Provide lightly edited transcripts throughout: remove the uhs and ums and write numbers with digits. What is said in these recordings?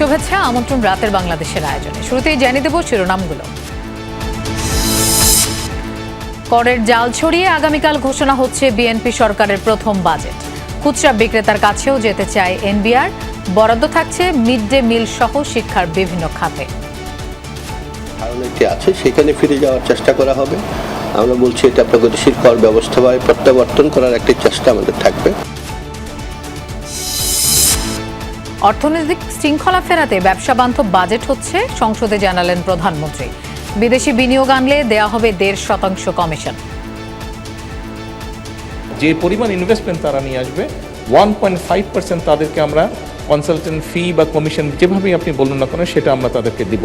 শুভেচ্ছা, আমন্ত্রণ রাতের বাংলাদেশের আয়োজনে। শুরুতেই জানিয়ে দেব শিরোনামগুলো। করের জাল ছড়িয়ে আগামীকাল ঘোষণা হচ্ছে বিএনপি সরকারের প্রথম বাজেট। খুচরা বিক্রেতার কাছেও যেতে চায় এনবিআর। বরাদ্দ থাকছে মিড ডে মিল সহ শিক্ষার বিভিন্ন খাতে। ধারণাটি আছে, সেখানে ফিরে যাওয়ার চেষ্টা করা হবে। আমরা বলছি এটা প্রগতিশীল কর ব্যবস্থা প্রত্যাবর্তন করার একটি চেষ্টা আমাদের থাকবে। অর্থনৈতিক শৃঙ্খলা ফেরাতে ব্যবসা বান্ধব বাজেট হচ্ছে, সংসদে জানালেন প্রধানমন্ত্রী। বিদেশি বিনিয়োগ আনলে দেয়া হবে 1.5% কমিশন। যে পরিমাণ ইনভেস্টমেন্ট তারা নিয়ে আসবে 1.5% তাদেরকে আমরা কনসালটেন্ট ফি বা কমিশন যেভাবেই আপনি বলুন না কেন সেটা আমরা তাদেরকে দিব।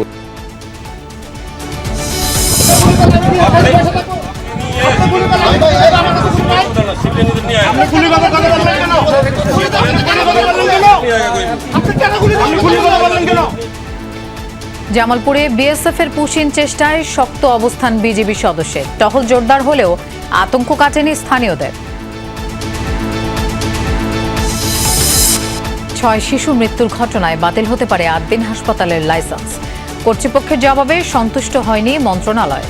জামালপুরে বিএসএফ এর পুশিন চেষ্টায় শক্ত অবস্থান বিজিবি সদস্যের। টহল জোরদার হলেও আতঙ্ক কাটেনি স্থানীয়দের। 6 শিশু মৃত্যুর ঘটনায় বাতিল হতে পারে 8 দিন হাসপাতালের লাইসেন্স। কর্তৃপক্ষের জবাবে সন্তুষ্ট হয়নি মন্ত্রণালয়।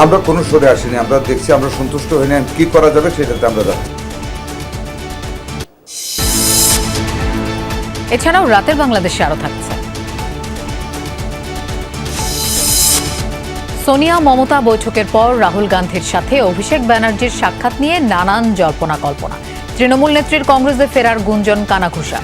আমরা কোনো সরে আসিনি, আমরা দেখছি, আমরা সন্তুষ্ট হই না, কি করা যাবে সেটাতে আমরা যাচ্ছি। এছাড়াও রাতের বাংলাদেশে আরো থাকছে। সোনিয়া মমতা বৈঠকের পর রাহুল গান্ধীর সাথে অভিষেক ব্যানার্জির সাক্ষাৎ নিয়ে নানান জল্পনা কল্পনা। তৃণমূল নেত্রীর কংগ্রেসে ফেরার গুঞ্জন কানাঘুষা।